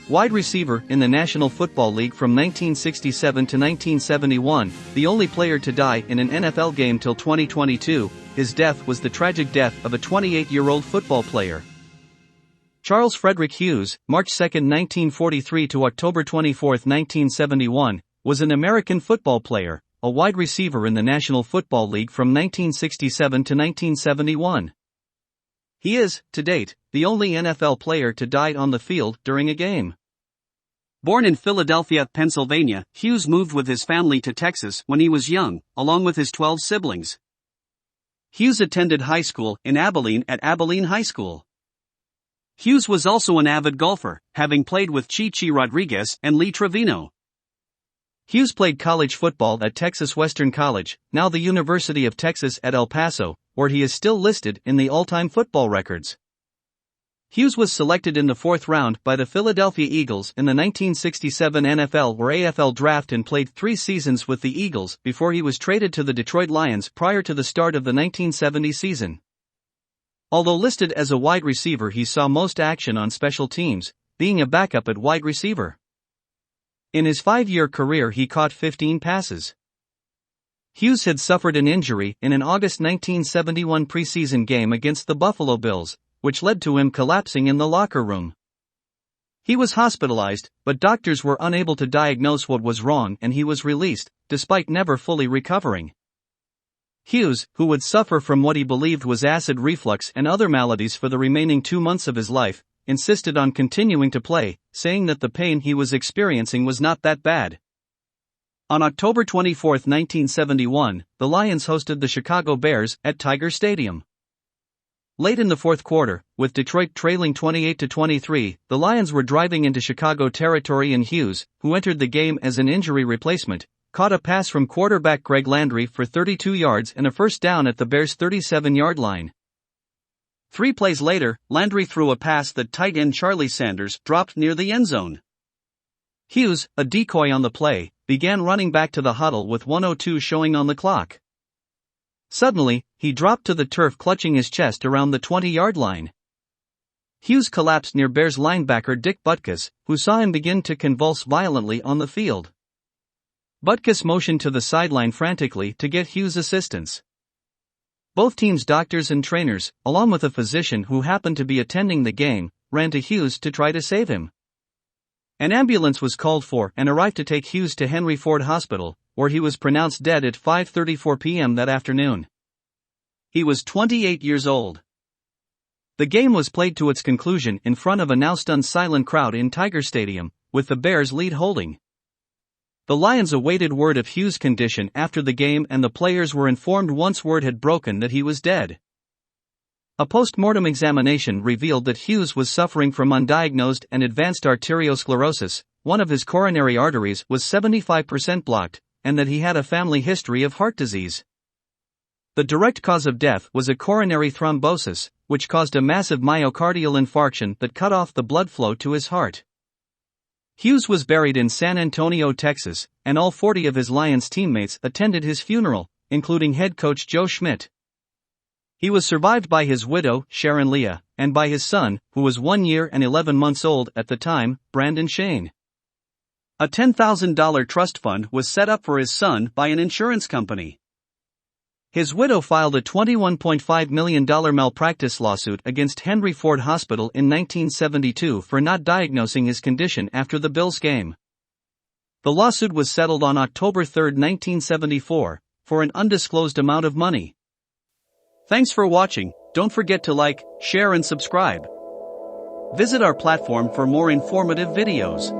Wide receiver in the National Football League from 1967 to 1971, the only player to die in an NFL game till 2022, his death was the tragic death of a 28-year-old football player. Charles Frederick Hughes, March 2, 1943 to October 24, 1971, was an American football player, a wide receiver in the National Football League from 1967 to 1971. He is, to date, the only NFL player to die on the field during a game. Born in Philadelphia, Pennsylvania, Hughes moved with his family to Texas when he was young, along with his 12 siblings. Hughes attended high school in Abilene at Abilene High School. Hughes was also an avid golfer, having played with Chi Rodriguez and Lee Trevino. Hughes played college football at Texas Western College, now the University of Texas at El Paso, where he is still listed in the all-time football records. Hughes was selected in the 4th round by the Philadelphia Eagles in the 1967 NFL or AFL draft and played 3 seasons with the Eagles before he was traded to the Detroit Lions prior to the start of the 1970 season. Although listed as a wide receiver, he saw most action on special teams, being a backup at wide receiver. In his 5-year career he caught 15 passes. Hughes had suffered an injury in an August 1971 preseason game against the Buffalo Bills, which led to him collapsing in the locker room. He was hospitalized, but doctors were unable to diagnose what was wrong and he was released, despite never fully recovering. Hughes, who would suffer from what he believed was acid reflux and other maladies for the remaining 2 months of his life, insisted on continuing to play, saying that the pain he was experiencing was not that bad. On October 24, 1971, the Lions hosted the Chicago Bears at Tiger Stadium. Late in the 4th quarter, with Detroit trailing 28-23, the Lions were driving into Chicago territory and Hughes, who entered the game as an injury replacement, caught a pass from quarterback Greg Landry for 32 yards and a first down at the Bears' 37-yard line. 3 plays later, Landry threw a pass that tight end Charlie Sanders dropped near the end zone. Hughes, a decoy on the play, began running back to the huddle with 1:02 showing on the clock. Suddenly, he dropped to the turf clutching his chest around the 20-yard line. Hughes collapsed near Bears linebacker Dick Butkus, who saw him begin to convulse violently on the field. Butkus motioned to the sideline frantically to get Hughes assistance. Both teams' doctors and trainers, along with a physician who happened to be attending the game, ran to Hughes to try to save him. An ambulance was called for and arrived to take Hughes to Henry Ford Hospital, where he was pronounced dead at 5:34 p.m. that afternoon. He was 28 years old. The game was played to its conclusion in front of a now stunned silent crowd in Tiger Stadium, with the Bears lead holding. The Lions awaited word of Hughes' condition after the game and the players were informed once word had broken that he was dead. A post-mortem examination revealed that Hughes was suffering from undiagnosed and advanced arteriosclerosis, one of his coronary arteries was 75% blocked, and that he had a family history of heart disease. The direct cause of death was a coronary thrombosis, which caused a massive myocardial infarction that cut off the blood flow to his heart. Hughes was buried in San Antonio, Texas, and all 40 of his Lions teammates attended his funeral, including head coach Joe Schmidt. He was survived by his widow, Sharon Leah, and by his son, who was 1 year and 11 months old at the time, Brandon Shane. A $10,000 trust fund was set up for his son by an insurance company. His widow filed a $21.5 million malpractice lawsuit against Henry Ford Hospital in 1972 for not diagnosing his condition after the Bills game. The lawsuit was settled on October 3, 1974, for an undisclosed amount of money. Thanks for watching. Don't forget to like, share and subscribe. Visit our platform for more informative videos.